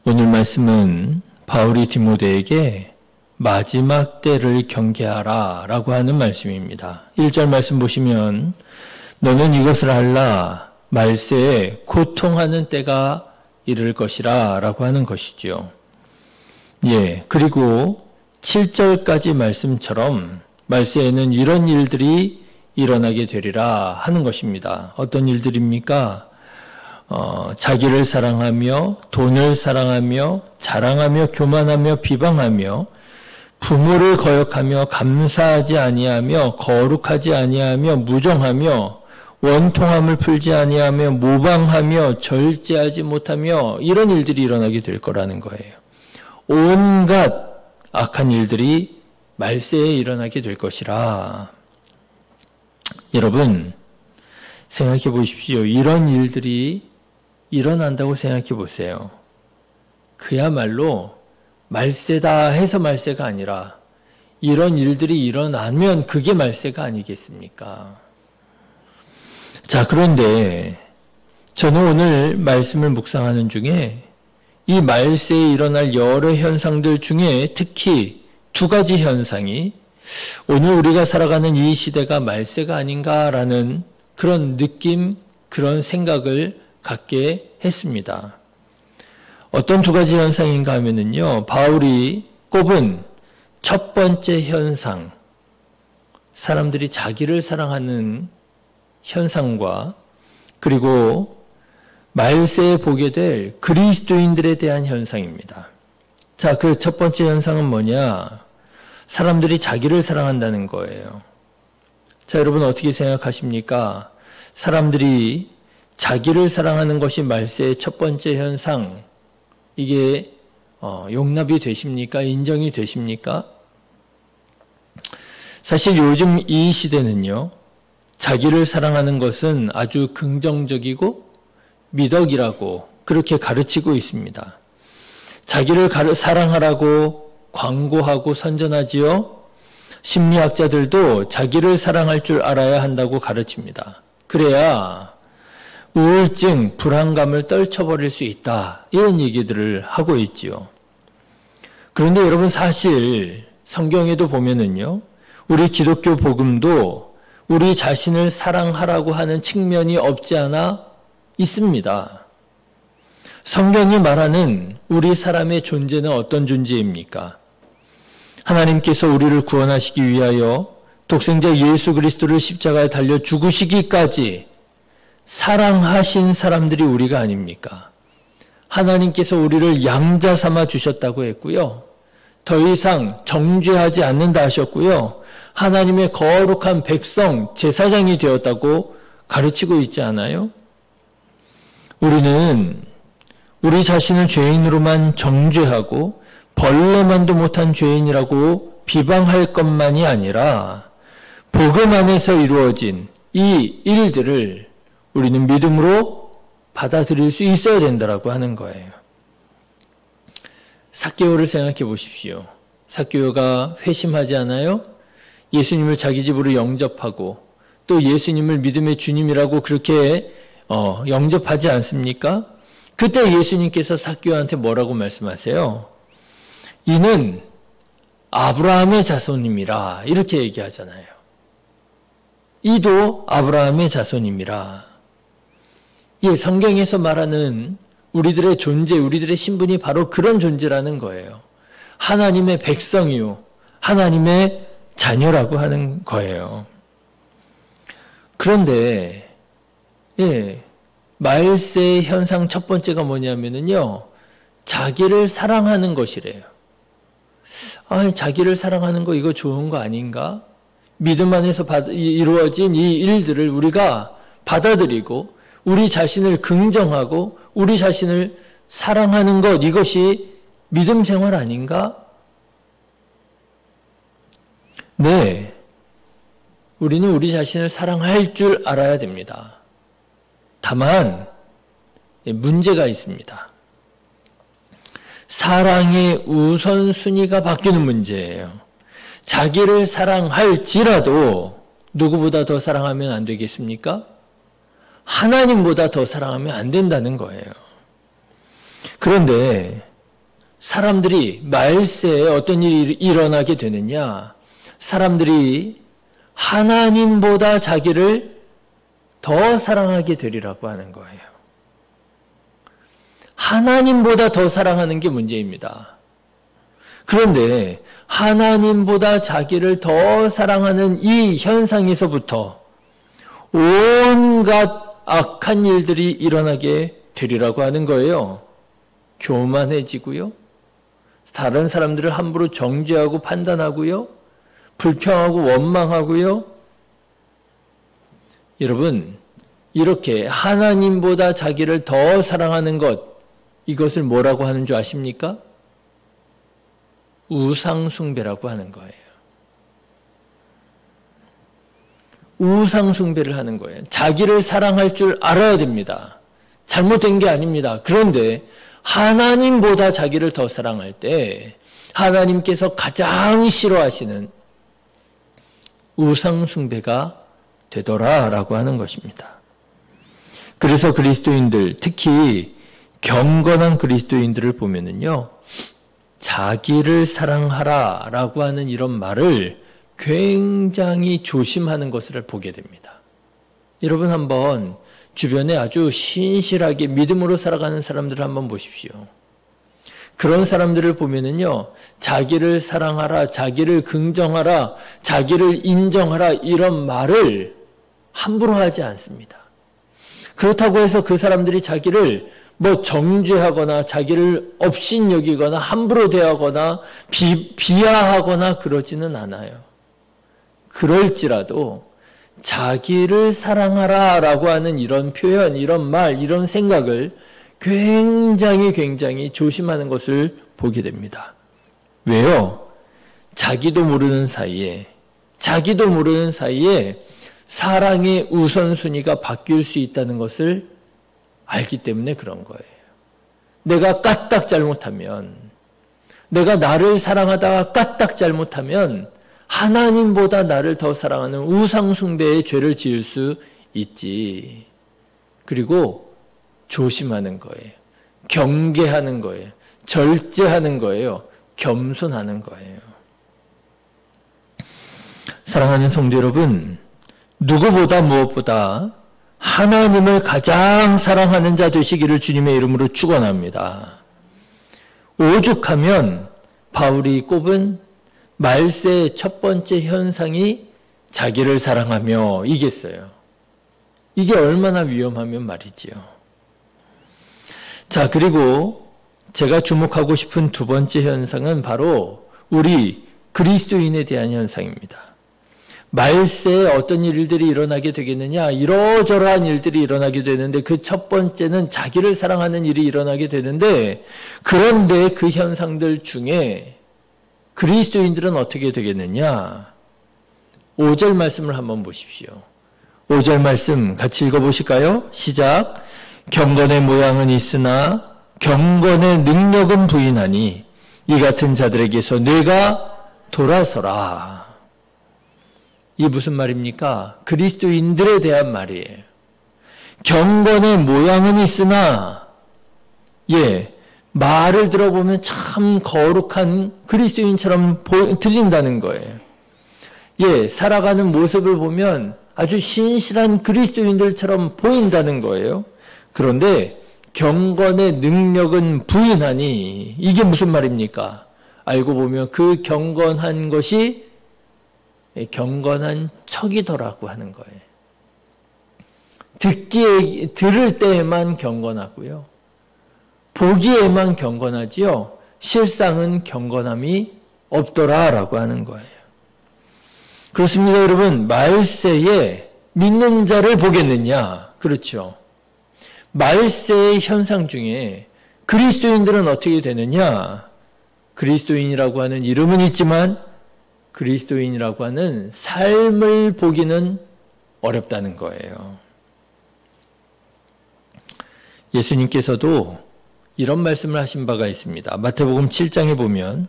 오늘 말씀은 바울이 디모데에게 마지막 때를 경계하라 라고 하는 말씀입니다. 1절 말씀 보시면 너는 이것을 알라 말세에 고통하는 때가 이를 것이라 라고 하는 것이죠. 그리고 7절까지 말씀처럼 말세에는 이런 일들이 일어나게 되리라 하는 것입니다. 어떤 일들입니까? 자기를 사랑하며 돈을 사랑하며 자랑하며 교만하며 비방하며 부모를 거역하며 감사하지 아니하며 거룩하지 아니하며 무정하며 원통함을 풀지 아니하며 모방하며 절제하지 못하며 이런 일들이 일어나게 될 거라는 거예요. 온갖 악한 일들이 말세에 일어나게 될 것이라. 여러분 생각해 보십시오. 이런 일들이 일어난다고 생각해 보세요. 그야말로 말세다 해서 말세가 아니라 이런 일들이 일어나면 그게 말세가 아니겠습니까? 자, 그런데 저는 오늘 말씀을 묵상하는 중에 이 말세에 일어날 여러 현상들 중에 특히 두 가지 현상이 오늘 우리가 살아가는 이 시대가 말세가 아닌가라는 그런 느낌, 그런 생각을 갖게 했습니다. 어떤 두 가지 현상인가 하면은요, 바울이 꼽은 첫 번째 현상, 사람들이 자기를 사랑하는 현상과 그리고 말세에 보게 될 그리스도인들에 대한 현상입니다. 자, 그 첫 번째 현상은 뭐냐? 사람들이 자기를 사랑한다는 거예요. 자, 여러분 어떻게 생각하십니까? 사람들이 자기를 사랑하는 것이 말세의 첫 번째 현상, 이게 용납이 되십니까? 인정이 되십니까? 사실 요즘 이 시대는요, 자기를 사랑하는 것은 아주 긍정적이고 미덕이라고 그렇게 가르치고 있습니다. 자기를 사랑하라고 광고하고 선전하지요. 심리학자들도 자기를 사랑할 줄 알아야 한다고 가르칩니다. 그래야 우울증, 불안감을 떨쳐버릴 수 있다. 이런 얘기들을 하고 있지요. 그런데 여러분 사실 성경에도 보면은요, 우리 기독교 복음도 우리 자신을 사랑하라고 하는 측면이 없지 않아 있습니다. 성경이 말하는 우리 사람의 존재는 어떤 존재입니까? 하나님께서 우리를 구원하시기 위하여 독생자 예수 그리스도를 십자가에 달려 죽으시기까지 사랑하신 사람들이 우리가 아닙니까? 하나님께서 우리를 양자 삼아 주셨다고 했고요. 더 이상 정죄하지 않는다 하셨고요. 하나님의 거룩한 백성, 제사장이 되었다고 가르치고 있지 않아요? 우리는 우리 자신을 죄인으로만 정죄하고 벌레만도 못한 죄인이라고 비방할 것만이 아니라 복음 안에서 이루어진 이 일들을 우리는 믿음으로 받아들일 수 있어야 된다라고 하는 거예요. 삭개오를 생각해 보십시오. 삭개오가 회심하지 않아요? 예수님을 자기 집으로 영접하고 또 예수님을 믿음의 주님이라고 그렇게 영접하지 않습니까? 그때 예수님께서 삭개오한테 뭐라고 말씀하세요? 이는 아브라함의 자손임이라 이렇게 얘기하잖아요. 이도 아브라함의 자손임이라. 성경에서 말하는 우리들의 존재, 우리들의 신분이 바로 그런 존재라는 거예요. 하나님의 백성이요, 하나님의 자녀라고 하는 거예요. 그런데 말세의 현상 첫 번째가 뭐냐면요, 자기를 사랑하는 것이래요. 자기를 사랑하는 거 이거 좋은 거 아닌가? 믿음 안에서 이루어진 이 일들을 우리가 받아들이고 우리 자신을 긍정하고 우리 자신을 사랑하는 것, 이것이 믿음 생활 아닌가? 네, 우리는 우리 자신을 사랑할 줄 알아야 됩니다. 다만 문제가 있습니다. 사랑의 우선순위가 바뀌는 문제예요. 자기를 사랑할지라도 누구보다 더 사랑하면 안 되겠습니까? 하나님보다 더 사랑하면 안 된다는 거예요. 그런데 사람들이 말세에 어떤 일이 일어나게 되느냐? 사람들이 하나님보다 자기를 더 사랑하게 되리라고 하는 거예요. 하나님보다 더 사랑하는 게 문제입니다. 그런데 하나님보다 자기를 더 사랑하는 이 현상에서부터 온갖 악한 일들이 일어나게 되리라고 하는 거예요. 교만해지고요. 다른 사람들을 함부로 정죄하고 판단하고요. 불평하고 원망하고요. 여러분, 이렇게 하나님보다 자기를 더 사랑하는 것, 이것을 뭐라고 하는 줄 아십니까? 우상숭배라고 하는 거예요. 우상숭배를 하는 거예요. 자기를 사랑할 줄 알아야 됩니다. 잘못된 게 아닙니다. 그런데 하나님보다 자기를 더 사랑할 때 하나님께서 가장 싫어하시는 우상숭배가 되더라라고 하는 것입니다. 그래서 그리스도인들, 특히 경건한 그리스도인들을 보면은요, 자기를 사랑하라라고 하는 이런 말을 굉장히 조심하는 것을 보게 됩니다. 여러분 한번 주변에 아주 신실하게 믿음으로 살아가는 사람들을 한번 보십시오. 그런 사람들을 보면은요, 자기를 사랑하라, 자기를 긍정하라, 자기를 인정하라 이런 말을 함부로 하지 않습니다. 그렇다고 해서 그 사람들이 자기를 정죄하거나 자기를 업신여기거나 함부로 대하거나 비하하거나 그러지는 않아요. 그럴지라도 자기를 사랑하라 라고 하는 이런 표현, 이런 말, 이런 생각을 굉장히 조심하는 것을 보게 됩니다. 왜요? 자기도 모르는 사이에 사랑의 우선순위가 바뀔 수 있다는 것을 알기 때문에 그런 거예요. 내가 까딱 잘못하면, 내가 나를 사랑하다가 까딱 잘못하면 하나님보다 나를 더 사랑하는 우상숭배의 죄를 지을 수 있지. 그리고 조심하는 거예요. 경계하는 거예요. 절제하는 거예요. 겸손하는 거예요. 사랑하는 성도 여러분, 누구보다 무엇보다 하나님을 가장 사랑하는 자 되시기를 주님의 이름으로 축원합니다. 오죽하면 바울이 꼽은 말세의 첫 번째 현상이 자기를 사랑하며 이겠어요. 이게 얼마나 위험하면 말이지요. 자, 그리고 제가 주목하고 싶은 두 번째 현상은 바로 우리 그리스도인에 대한 현상입니다. 말세에 어떤 일들이 일어나게 되겠느냐? 이러저러한 일들이 일어나게 되는데 그 첫 번째는 자기를 사랑하는 일이 일어나게 되는데, 그런데 그 현상들 중에 그리스도인들은 어떻게 되겠느냐? 5절 말씀을 한번 보십시오. 5절 말씀 같이 읽어보실까요? 시작. 경건의 모양은 있으나 경건의 능력은 부인하니 이 같은 자들에게서 뇌가 돌아서라. 이 무슨 말입니까? 그리스도인들에 대한 말이에요. 경건의 모양은 있으나, 말을 들어보면 참 거룩한 그리스도인처럼 들린다는 거예요. 살아가는 모습을 보면 아주 신실한 그리스도인들처럼 보인다는 거예요. 그런데 경건의 능력은 부인하니, 이게 무슨 말입니까? 알고 보면 그 경건한 것이 경건한 척이더라고 하는 거예요. 들을 때에만 경건하고요. 보기에만 경건하지요. 실상은 경건함이 없더라라고 하는 거예요. 그렇습니다, 여러분. 말세에 믿는 자를 보겠느냐? 그렇죠. 말세의 현상 중에 그리스도인들은 어떻게 되느냐? 그리스도인이라고 하는 이름은 있지만 그리스도인이라고 하는 삶을 보기는 어렵다는 거예요. 예수님께서도 이런 말씀을 하신 바가 있습니다. 마태복음 7장에 보면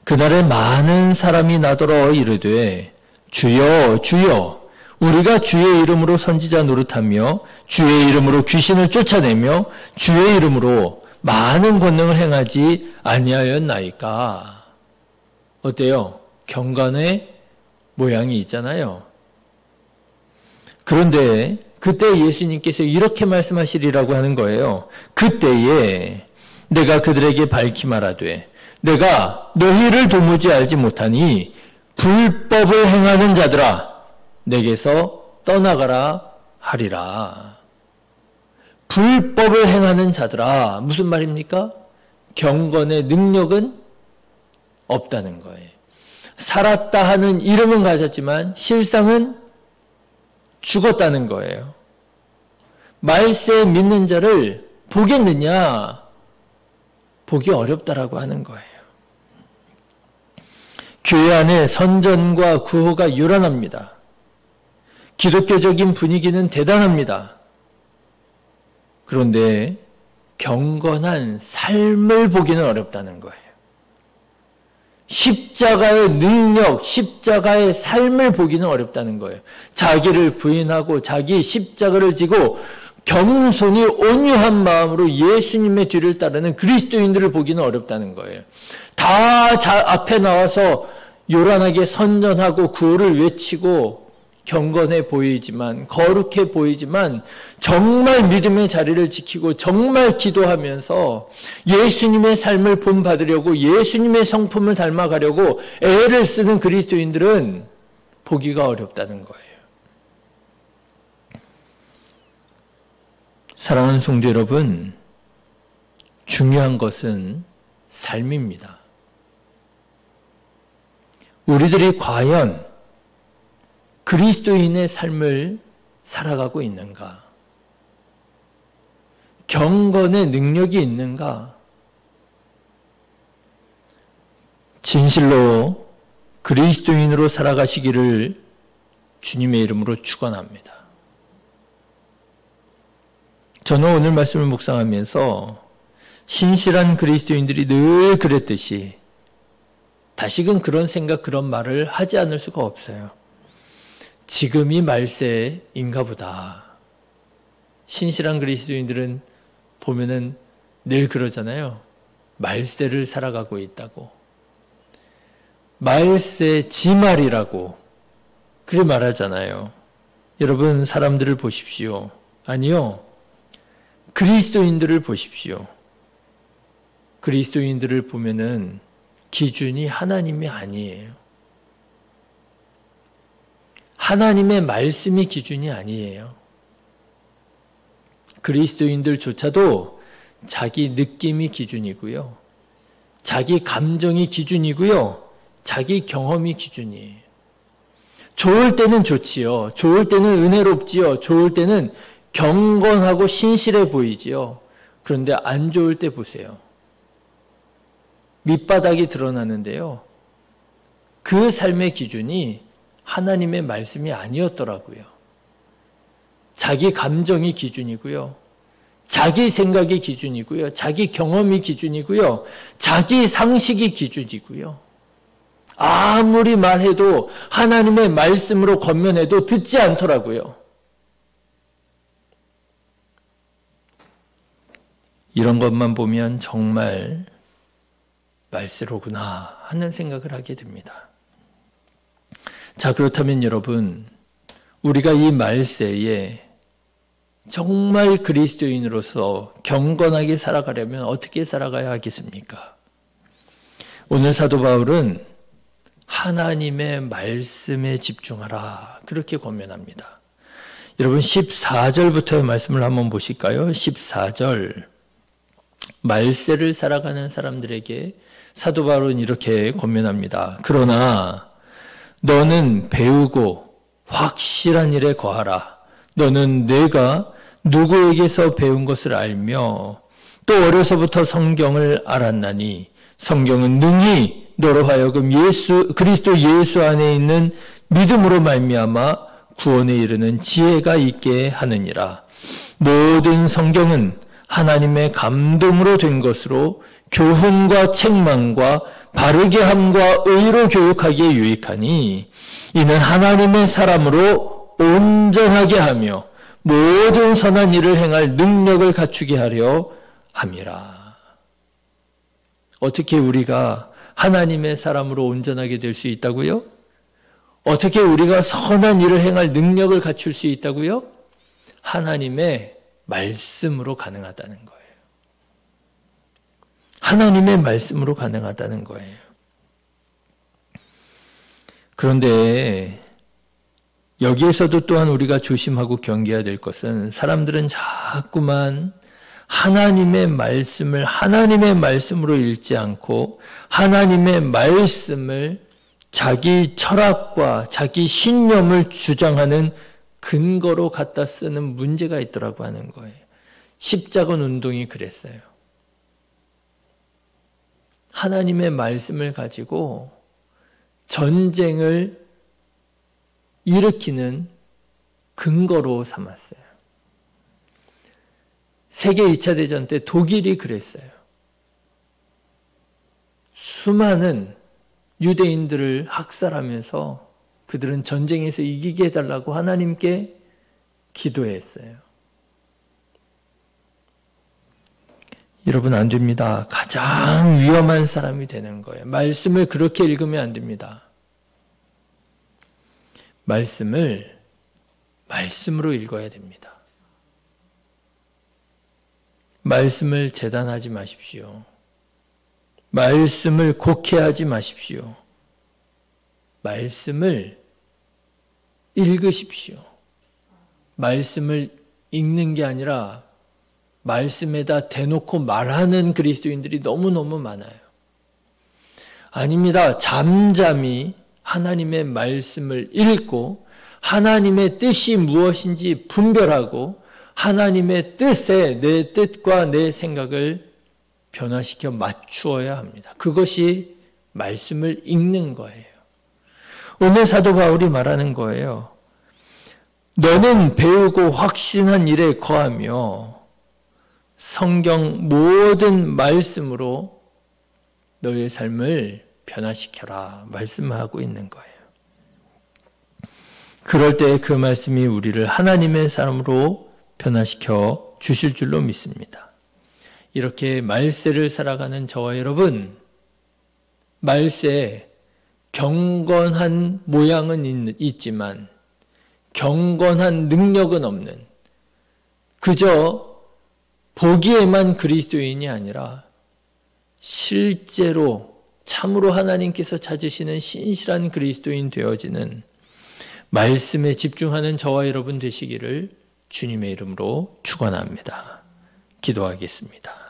그날에 많은 사람이 나더러 이르되 주여 주여 우리가 주의 이름으로 선지자 노릇하며 주의 이름으로 귀신을 쫓아내며 주의 이름으로 많은 권능을 행하지 아니하였나이까. 어때요? 경건의 모양이 있잖아요. 그런데 그때 예수님께서 이렇게 말씀하시리라고 하는 거예요. 그때에 내가 그들에게 밝히 말하되 내가 너희를 도무지 알지 못하니 불법을 행하는 자들아 내게서 떠나가라 하리라. 불법을 행하는 자들아, 무슨 말입니까? 경건의 능력은 없다는 거예요. 살았다 하는 이름은 가졌지만 실상은 죽었다는 거예요. 말세 믿는 자를 보겠느냐? 보기 어렵다라고 하는 거예요. 교회 안에 선전과 구호가 요란합니다. 기독교적인 분위기는 대단합니다. 그런데 경건한 삶을 보기는 어렵다는 거예요. 십자가의 능력, 십자가의 삶을 보기는 어렵다는 거예요. 자기를 부인하고 자기 십자가를 지고 겸손히 온유한 마음으로 예수님의 뒤를 따르는 그리스도인들을 보기는 어렵다는 거예요. 다 앞에 나와서 요란하게 선전하고 구호를 외치고 경건해 보이지만, 거룩해 보이지만 정말 믿음의 자리를 지키고 정말 기도하면서 예수님의 삶을 본받으려고 예수님의 성품을 닮아가려고 애를 쓰는 그리스도인들은 보기가 어렵다는 거예요. 사랑하는 성도 여러분, 중요한 것은 삶입니다. 우리들이 과연 그리스도인의 삶을 살아가고 있는가? 경건의 능력이 있는가? 진실로 그리스도인으로 살아가시기를 주님의 이름으로 축원합니다. 저는 오늘 말씀을 묵상하면서 신실한 그리스도인들이 늘 그랬듯이 다시금 그런 생각, 그런 말을 하지 않을 수가 없어요. 지금이 말세인가 보다. 신실한 그리스도인들은 보면은 늘 그러잖아요. 말세를 살아가고 있다고. 말세 지말이라고 그래 말하잖아요. 여러분 사람들을 보십시오. 아니요. 그리스도인들을 보십시오. 그리스도인들을 보면은 기준이 하나님이 아니에요. 하나님의 말씀이 기준이 아니에요. 그리스도인들조차도 자기 느낌이 기준이고요. 자기 감정이 기준이고요. 자기 경험이 기준이에요. 좋을 때는 좋지요. 좋을 때는 은혜롭지요. 좋을 때는 경건하고 신실해 보이지요. 그런데 안 좋을 때 보세요. 밑바닥이 드러나는데요. 그 삶의 기준이 하나님의 말씀이 아니었더라고요. 자기 감정이 기준이고요. 자기 생각이 기준이고요. 자기 경험이 기준이고요. 자기 상식이 기준이고요. 아무리 말해도 하나님의 말씀으로 권면해도 듣지 않더라고요. 이런 것만 보면 정말 말세로구나 하는 생각을 하게 됩니다. 자, 그렇다면 여러분, 우리가 이 말세에 정말 그리스도인으로서 경건하게 살아가려면 어떻게 살아가야 하겠습니까? 오늘 사도 바울은 하나님의 말씀에 집중하라 그렇게 권면합니다. 여러분 14절부터의 말씀을 한번 보실까요? 14절 말세를 살아가는 사람들에게 사도 바울은 이렇게 권면합니다. 그러나 너는 배우고 확실한 일에 거하라. 너는 내가 누구에게서 배운 것을 알며 또 어려서부터 성경을 알았나니 성경은 능히 너로 하여금 그리스도 예수 안에 있는 믿음으로 말미암아 구원에 이르는 지혜가 있게 하느니라. 모든 성경은 하나님의 감동으로 된 것으로 교훈과 책망과 바르게 함과 의로 교육하기에 유익하니 이는 하나님의 사람으로 온전하게 하며 모든 선한 일을 행할 능력을 갖추게 하려 함이라. 어떻게 우리가 하나님의 사람으로 온전하게 될 수 있다고요? 어떻게 우리가 선한 일을 행할 능력을 갖출 수 있다고요? 하나님의 말씀으로 가능하다는 거예요. 하나님의 말씀으로 가능하다는 거예요. 그런데 여기에서도 또한 우리가 조심하고 경계해야 될 것은 사람들은 자꾸만 하나님의 말씀을 하나님의 말씀으로 읽지 않고 하나님의 말씀을 자기 철학과 자기 신념을 주장하는 근거로 갖다 쓰는 문제가 있더라고 하는 거예요. 십자군 운동이 그랬어요. 하나님의 말씀을 가지고 전쟁을 일으키는 근거로 삼았어요. 세계 2차 대전 때 독일이 그랬어요. 수많은 유대인들을 학살하면서 그들은 전쟁에서 이기게 해달라고 하나님께 기도했어요. 여러분, 안 됩니다. 가장 위험한 사람이 되는 거예요. 말씀을 그렇게 읽으면 안 됩니다. 말씀을 말씀으로 읽어야 됩니다. 말씀을 재단하지 마십시오. 말씀을 곡해하지 마십시오. 말씀을 읽으십시오. 말씀을 읽는 게 아니라 말씀에다 대놓고 말하는 그리스도인들이 너무너무 많아요. 아닙니다. 잠잠히 하나님의 말씀을 읽고 하나님의 뜻이 무엇인지 분별하고 하나님의 뜻에 내 뜻과 내 생각을 변화시켜 맞추어야 합니다. 그것이 말씀을 읽는 거예요. 오늘 사도 바울이 말하는 거예요. 너는 배우고 확신한 일에 거하며 성경 모든 말씀으로 너의 삶을 변화시켜라 말씀하고 있는 거예요. 그럴 때 그 말씀이 우리를 하나님의 사람으로 변화시켜 주실 줄로 믿습니다. 이렇게 말세를 살아가는 저와 여러분, 말세에 경건한 모양은 있지만 경건한 능력은 없는, 그저 보기에만 그리스도인이 아니라 실제로 참으로 하나님께서 찾으시는 신실한 그리스도인 되어지는 말씀에 집중하는 저와 여러분 되시기를 주님의 이름으로 축원합니다. 기도하겠습니다.